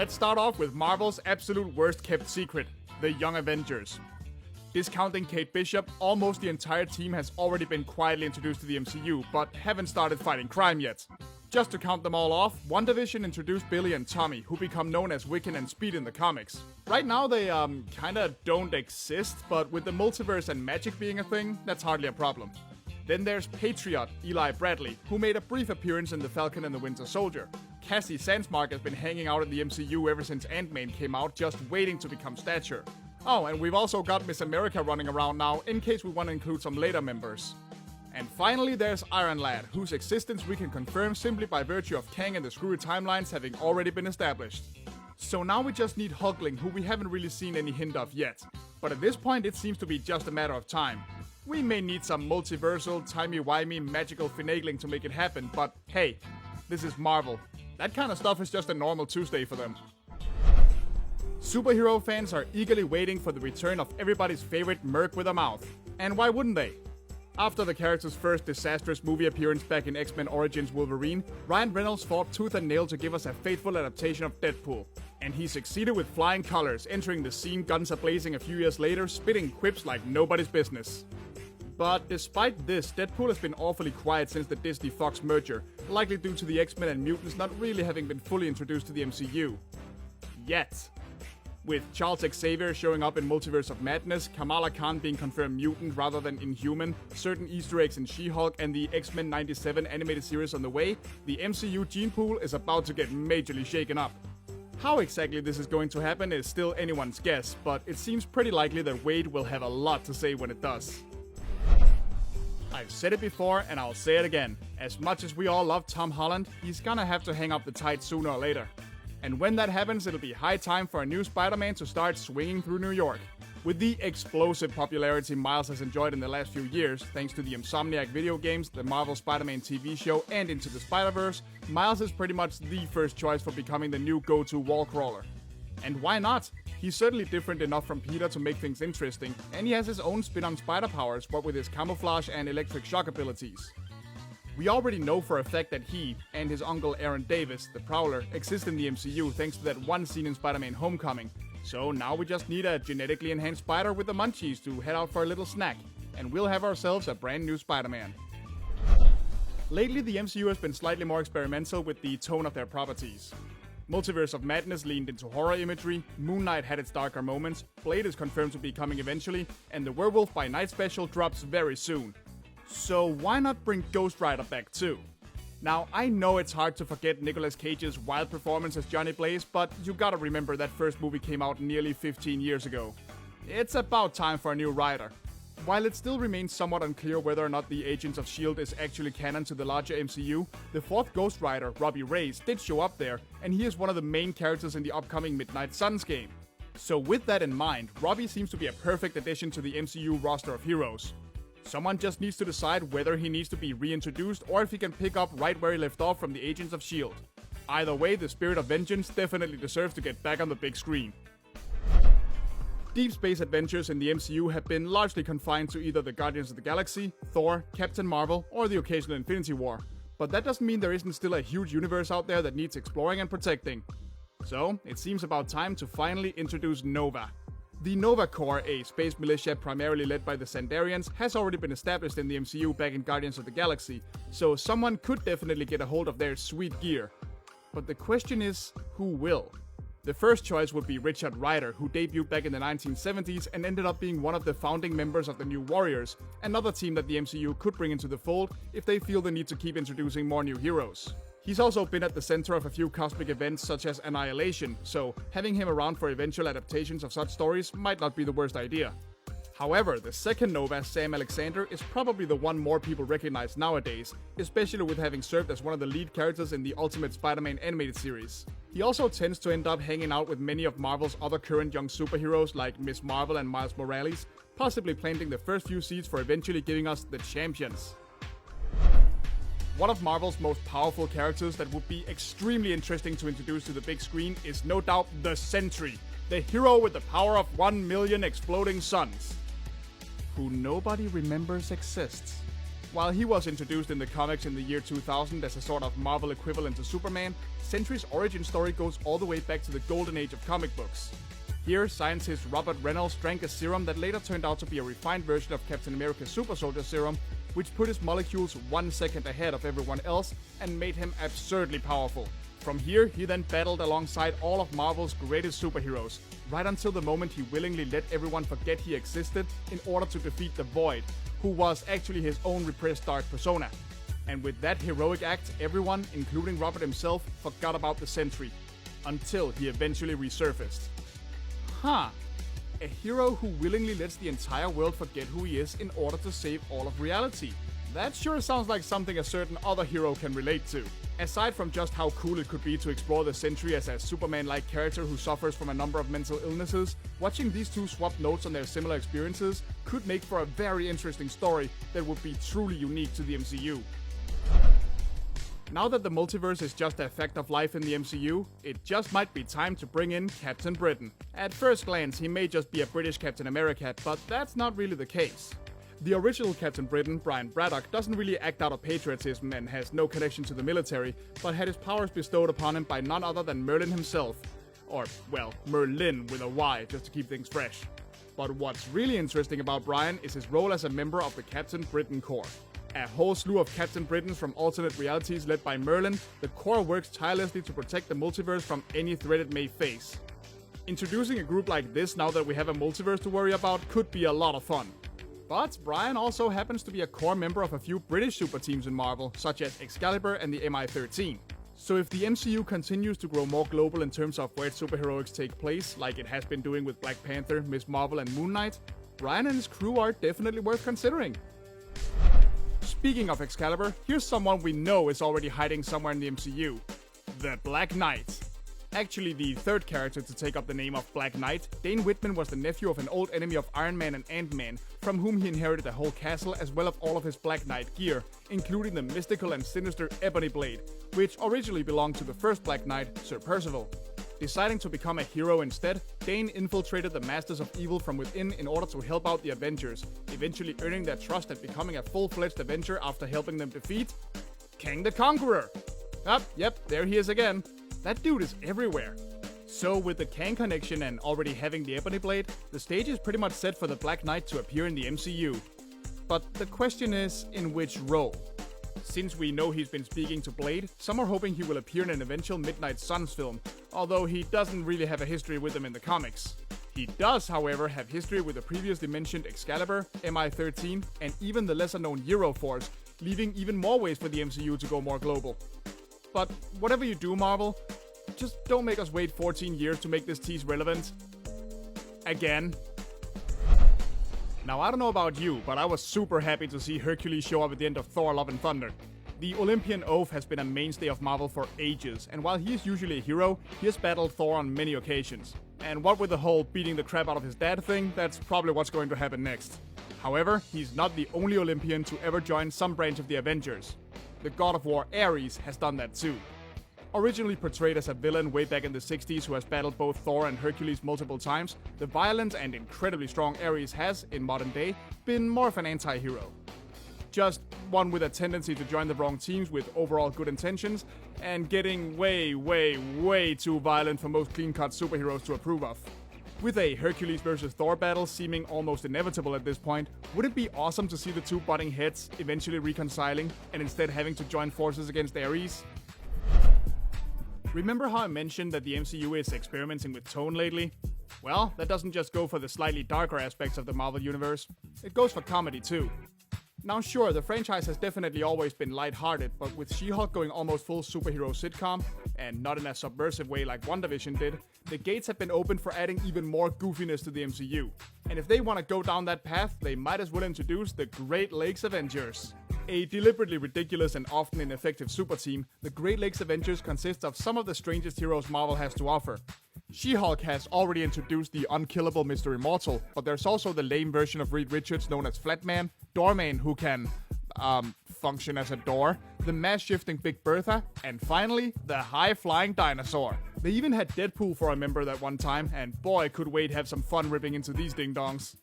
Let's start off with Marvel's absolute worst kept secret, the Young Avengers. Discounting Kate Bishop, almost the entire team has already been quietly introduced to the MCU, but haven't started fighting crime yet. Just to count them all off, WandaVision introduced Billy and Tommy, who become known as Wiccan and Speed in the comics. Right now they kinda don't exist, but with the multiverse and magic being a thing, that's hardly a problem. Then there's Patriot, Eli Bradley, who made a brief appearance in The Falcon and the Winter Soldier. Cassie Sandsmark has been hanging out in the MCU ever since Ant-Man came out, just waiting to become Stature. Oh, and we've also got Miss America running around now, in case we want to include some later members. And finally there's Iron Lad, whose existence we can confirm simply by virtue of Kang and the Screwy timelines having already been established. So now we just need Hulkling, who we haven't really seen any hint of yet. But at this point it seems to be just a matter of time. We may need some multiversal, timey-wimey, magical finagling to make it happen, but hey, this is Marvel. That kind of stuff is just a normal Tuesday for them. Superhero fans are eagerly waiting for the return of everybody's favorite merc with a mouth. And why wouldn't they? After the character's first disastrous movie appearance back in X-Men Origins Wolverine, Ryan Reynolds fought tooth and nail to give us a faithful adaptation of Deadpool. And he succeeded with flying colors, entering the scene guns a-blazing a few years later, spitting quips like nobody's business. But despite this, Deadpool has been awfully quiet since the Disney-Fox merger, likely due to the X-Men and mutants not really having been fully introduced to the MCU. Yet. With Charles Xavier showing up in Multiverse of Madness, Kamala Khan being confirmed mutant rather than inhuman, certain Easter eggs in She-Hulk, and the X-Men 97 animated series on the way, the MCU gene pool is about to get majorly shaken up. How exactly this is going to happen is still anyone's guess, but it seems pretty likely that Wade will have a lot to say when it does. I've said it before and I'll say it again. As much as we all love Tom Holland, he's gonna have to hang up the tights sooner or later. And when that happens, it'll be high time for a new Spider-Man to start swinging through New York. With the explosive popularity Miles has enjoyed in the last few years, thanks to the Insomniac video games, the Marvel Spider-Man TV show, and Into the Spider-Verse, Miles is pretty much the first choice for becoming the new go-to wall crawler. And why not? He's certainly different enough from Peter to make things interesting, and he has his own spin on spider powers, what with his camouflage and electric shock abilities. We already know for a fact that he, and his uncle Aaron Davis, the Prowler, exist in the MCU thanks to that one scene in Spider-Man Homecoming. So now we just need a genetically enhanced spider with the munchies to head out for a little snack, and we'll have ourselves a brand new Spider-Man. Lately the MCU has been slightly more experimental with the tone of their properties. Multiverse of Madness leaned into horror imagery, Moon Knight had its darker moments, Blade is confirmed to be coming eventually, and the Werewolf by Night special drops very soon. So why not bring Ghost Rider back too? Now, I know it's hard to forget Nicolas Cage's wild performance as Johnny Blaze, but you gotta remember that first movie came out nearly 15 years ago. It's about time for a new Rider. While it still remains somewhat unclear whether or not the Agents of S.H.I.E.L.D. is actually canon to the larger MCU, the fourth Ghost Rider, Robbie Reyes, did show up there, and he is one of the main characters in the upcoming Midnight Suns game. So with that in mind, Robbie seems to be a perfect addition to the MCU roster of heroes. Someone just needs to decide whether he needs to be reintroduced or if he can pick up right where he left off from the Agents of S.H.I.E.L.D. Either way, the Spirit of Vengeance definitely deserves to get back on the big screen. Deep space adventures in the MCU have been largely confined to either the Guardians of the Galaxy, Thor, Captain Marvel, or the occasional Infinity War. But that doesn't mean there isn't still a huge universe out there that needs exploring and protecting. So, it seems about time to finally introduce Nova. The Nova Corps, a space militia primarily led by the Sandarians, has already been established in the MCU back in Guardians of the Galaxy, so someone could definitely get a hold of their sweet gear. But the question is, who will? The first choice would be Richard Rider, who debuted back in the 1970s and ended up being one of the founding members of the New Warriors, another team that the MCU could bring into the fold if they feel the need to keep introducing more new heroes. He's also been at the center of a few cosmic events such as Annihilation, so having him around for eventual adaptations of such stories might not be the worst idea. However, the second Nova, Sam Alexander, is probably the one more people recognize nowadays, especially with having served as one of the lead characters in the Ultimate Spider-Man animated series. He also tends to end up hanging out with many of Marvel's other current young superheroes like Ms. Marvel and Miles Morales, possibly planting the first few seeds for eventually giving us the Champions. One of Marvel's most powerful characters that would be extremely interesting to introduce to the big screen is no doubt the Sentry, the hero with the power of 1 million exploding suns, who nobody remembers exists. While he was introduced in the comics in the year 2000 as a sort of Marvel equivalent to Superman, Sentry's origin story goes all the way back to the golden age of comic books. Here, scientist Robert Reynolds drank a serum that later turned out to be a refined version of Captain America's Super Soldier Serum, which put his molecules 1 second ahead of everyone else and made him absurdly powerful. From here, he then battled alongside all of Marvel's greatest superheroes, right until the moment he willingly let everyone forget he existed in order to defeat the Void, who was actually his own repressed dark persona. And with that heroic act, everyone, including Robert himself, forgot about the Sentry, until he eventually resurfaced. Huh. A hero who willingly lets the entire world forget who he is in order to save all of reality. That sure sounds like something a certain other hero can relate to. Aside from just how cool it could be to explore the Sentry as a Superman-like character who suffers from a number of mental illnesses, watching these two swap notes on their similar experiences could make for a very interesting story that would be truly unique to the MCU. Now that the multiverse is just a fact of life in the MCU, it just might be time to bring in Captain Britain. At first glance, he may just be a British Captain America, but that's not really the case. The original Captain Britain, Brian Braddock, doesn't really act out of patriotism and has no connection to the military, but had his powers bestowed upon him by none other than Merlin himself. Or, well, Merlin with a Y, just to keep things fresh. But what's really interesting about Brian is his role as a member of the Captain Britain Corps. A whole slew of Captain Britons from alternate realities led by Merlin, the Corps works tirelessly to protect the multiverse from any threat it may face. Introducing a group like this now that we have a multiverse to worry about could be a lot of fun. But Brian also happens to be a core member of a few British super teams in Marvel, such as Excalibur and the MI13. So if the MCU continues to grow more global in terms of where superheroics take place, like it has been doing with Black Panther, Ms. Marvel and Moon Knight, Brian and his crew are definitely worth considering. Speaking of Excalibur, here's someone we know is already hiding somewhere in the MCU. The Black Knight. Actually the third character to take up the name of Black Knight, Dane Whitman was the nephew of an old enemy of Iron Man and Ant-Man, from whom he inherited a whole castle as well as all of his Black Knight gear, including the mystical and sinister Ebony Blade, which originally belonged to the first Black Knight, Sir Percival. Deciding to become a hero instead, Dane infiltrated the Masters of Evil from within in order to help out the Avengers, eventually earning their trust and becoming a full-fledged Avenger after helping them defeat Kang the Conqueror. Yep, there he is again. That dude is everywhere. So with the Kang connection and already having the Ebony Blade, the stage is pretty much set for the Black Knight to appear in the MCU. But the question is, in which role? Since we know he's been speaking to Blade, some are hoping he will appear in an eventual Midnight Suns film, although he doesn't really have a history with them in the comics. He does, however, have history with the previously mentioned Excalibur, MI13, and even the lesser-known Euroforce, leaving even more ways for the MCU to go more global. But whatever you do, Marvel, just don't make us wait 14 years to make this tease relevant. Again. Now, I don't know about you, but I was super happy to see Hercules show up at the end of Thor: Love and Thunder. The Olympian oaf has been a mainstay of Marvel for ages, and while he is usually a hero, he has battled Thor on many occasions. And what with the whole beating the crap out of his dad thing, that's probably what's going to happen next. However, he's not the only Olympian to ever join some branch of the Avengers. The god of war Ares has done that too. Originally portrayed as a villain way back in the 60s who has battled both Thor and Hercules multiple times, the violent and incredibly strong Ares has, in modern day, been more of an anti-hero. Just one with a tendency to join the wrong teams with overall good intentions, and getting way too violent for most clean-cut superheroes to approve of. With a Hercules vs. Thor battle seeming almost inevitable at this point, would it be awesome to see the two butting heads eventually reconciling and instead having to join forces against Ares? Remember how I mentioned that the MCU is experimenting with tone lately? Well, that doesn't just go for the slightly darker aspects of the Marvel Universe, it goes for comedy too. Now sure, the franchise has definitely always been lighthearted, but with She-Hulk going almost full superhero sitcom, and not in a subversive way like WandaVision did, the gates have been opened for adding even more goofiness to the MCU. And if they want to go down that path, they might as well introduce the Great Lakes Avengers. A deliberately ridiculous and often ineffective super team, the Great Lakes Avengers consists of some of the strangest heroes Marvel has to offer. She-Hulk has already introduced the unkillable Mr. Immortal, but there's also the lame version of Reed Richards known as Flatman, Doorman who can, function as a door, the mass-shifting Big Bertha, and finally, the high-flying dinosaur. They even had Deadpool for a member that one time, and boy could Wade have some fun ripping into these ding-dongs.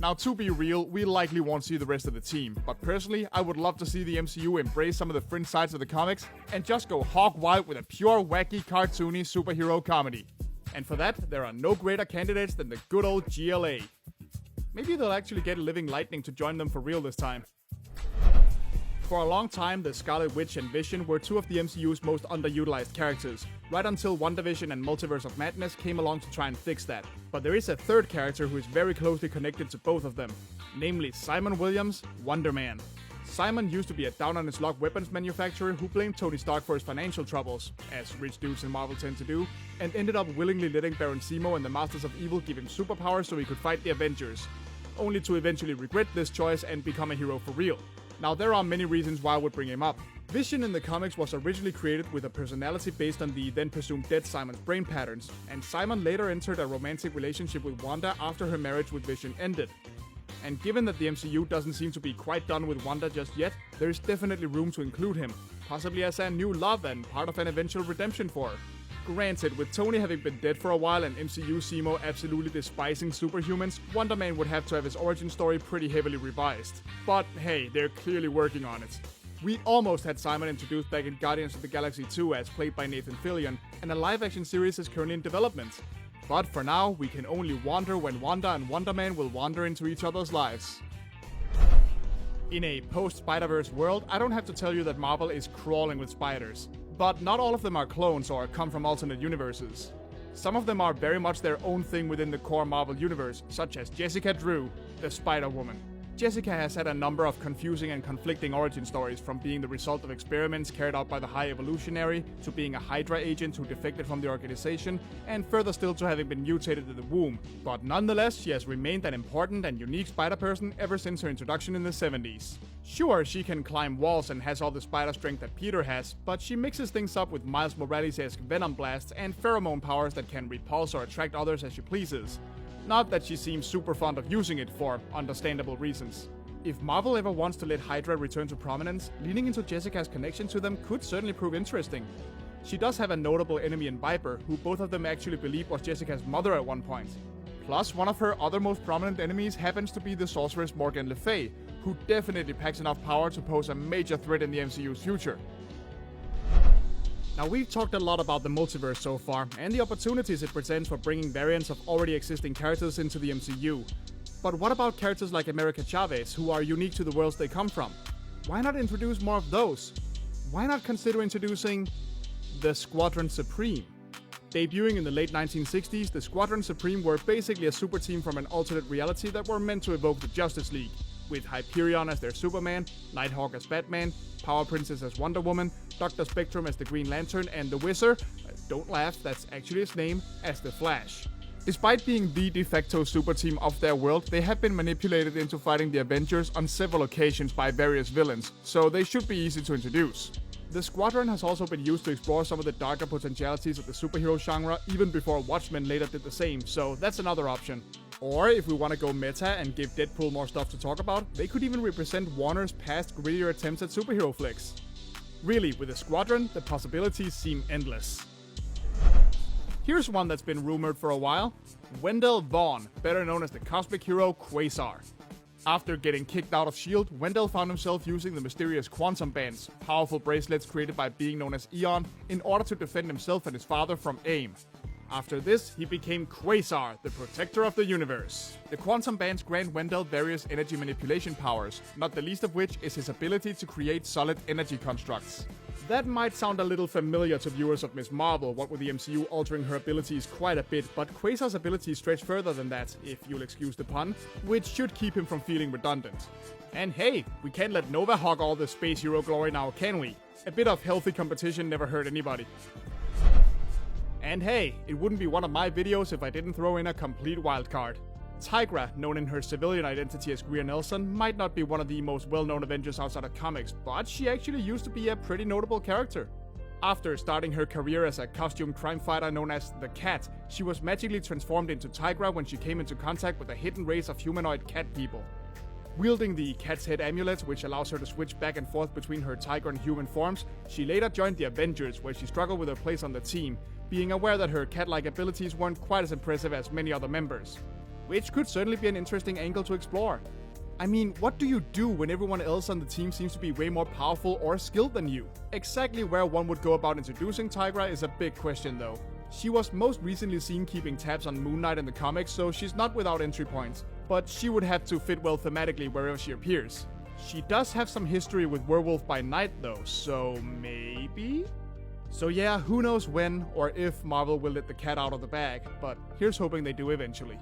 Now, to be real, we likely won't see the rest of the team, but personally, I would love to see the MCU embrace some of the fringe sides of the comics and just go hog wild with a pure, wacky, cartoony superhero comedy. And for that, there are no greater candidates than the good old GLA. Maybe they'll actually get Living Lightning to join them for real this time. For a long time, the Scarlet Witch and Vision were two of the MCU's most underutilized characters, right until WandaVision and Multiverse of Madness came along to try and fix that. But there is a third character who is very closely connected to both of them, namely Simon Williams, Wonder Man. Simon used to be a down-on-his-luck weapons manufacturer who blamed Tony Stark for his financial troubles, as rich dudes in Marvel tend to do, and ended up willingly letting Baron Zemo and the Masters of Evil give him superpowers so he could fight the Avengers, only to eventually regret this choice and become a hero for real. Now, there are many reasons why I would bring him up. Vision in the comics was originally created with a personality based on the then presumed dead Simon's brain patterns, and Simon later entered a romantic relationship with Wanda after her marriage with Vision ended. And given that the MCU doesn't seem to be quite done with Wanda just yet, there is definitely room to include him, possibly as a new love and part of an eventual redemption for her. Granted, with Tony having been dead for a while and MCU Zemo absolutely despising superhumans, Wonder Man would have to have his origin story pretty heavily revised. But hey, they're clearly working on it. We almost had Simon introduced back in Guardians of the Galaxy 2 as played by Nathan Fillion, and a live-action series is currently in development. But for now, we can only wonder when Wanda and Wonder Man will wander into each other's lives. In a post-Spider-Verse world, I don't have to tell you that Marvel is crawling with spiders. But not all of them are clones or come from alternate universes. Some of them are very much their own thing within the core Marvel universe, such as Jessica Drew, the Spider-Woman. Jessica has had a number of confusing and conflicting origin stories, from being the result of experiments carried out by the High Evolutionary, to being a Hydra agent who defected from the organization, and further still to having been mutated in the womb. But nonetheless, she has remained an important and unique Spider-Person ever since her introduction in the 70s. Sure, she can climb walls and has all the spider strength that Peter has, but she mixes things up with Miles Morales-esque venom blasts and pheromone powers that can repulse or attract others as she pleases. Not that she seems super fond of using it for understandable reasons. If Marvel ever wants to let Hydra return to prominence, leaning into Jessica's connection to them could certainly prove interesting. She does have a notable enemy in Viper, who both of them actually believe was Jessica's mother at one point. Plus, one of her other most prominent enemies happens to be the sorceress Morgan Le Fay, who definitely packs enough power to pose a major threat in the MCU's future. Now, we've talked a lot about the multiverse so far, and the opportunities it presents for bringing variants of already existing characters into the MCU. But what about characters like America Chavez, who are unique to the worlds they come from? Why not introduce more of those? Why not consider introducing the Squadron Supreme? Debuting in the late 1960s, the Squadron Supreme were basically a super team from an alternate reality that were meant to evoke the Justice League, with Hyperion as their Superman, Nighthawk as Batman, Power Princess as Wonder Woman, Dr. Spectrum as the Green Lantern, and the Wizard, don't laugh, that's actually his name, as the Flash. Despite being the de facto super team of their world, they have been manipulated into fighting the Avengers on several occasions by various villains, so they should be easy to introduce. The Squadron has also been used to explore some of the darker potentialities of the superhero genre, even before Watchmen later did the same, so that's another option. Or, if we want to go meta and give Deadpool more stuff to talk about, they could even represent Warner's past grittier attempts at superhero flicks. Really, with the Squadron, the possibilities seem endless. Here's one that's been rumored for a while: Wendell Vaughn, better known as the cosmic hero Quasar. After getting kicked out of S.H.I.E.L.D., Wendell found himself using the mysterious quantum bands, powerful bracelets created by a being known as Eon, in order to defend himself and his father from AIM. After this, he became Quasar, the protector of the universe. The quantum bands grant Wendell various energy manipulation powers, not the least of which is his ability to create solid energy constructs. That might sound a little familiar to viewers of Ms. Marvel, what with the MCU altering her abilities quite a bit, but Quasar's abilities stretch further than that, if you'll excuse the pun, which should keep him from feeling redundant. And hey, we can't let Nova hog all the space hero glory now, can we? A bit of healthy competition never hurt anybody. And hey, it wouldn't be one of my videos if I didn't throw in a complete wildcard. Tigra, known in her civilian identity as Greer Nelson, might not be one of the most well-known Avengers outside of comics, but she actually used to be a pretty notable character. After starting her career as a costume crime fighter known as the Cat, she was magically transformed into Tigra when she came into contact with a hidden race of humanoid cat people. Wielding the Cat's Head amulet, which allows her to switch back and forth between her tiger and human forms, she later joined the Avengers, where she struggled with her place on the team, being aware that her cat-like abilities weren't quite as impressive as many other members. which could certainly be an interesting angle to explore. I mean, what do you do when everyone else on the team seems to be way more powerful or skilled than you? Exactly where one would go about introducing Tigra is a big question though. She was most recently seen keeping tabs on Moon Knight in the comics, so she's not without entry points, but she would have to fit well thematically wherever she appears. She does have some history with Werewolf by Night though, so maybe? So yeah, who knows when or if Marvel will let the cat out of the bag, but here's hoping they do eventually.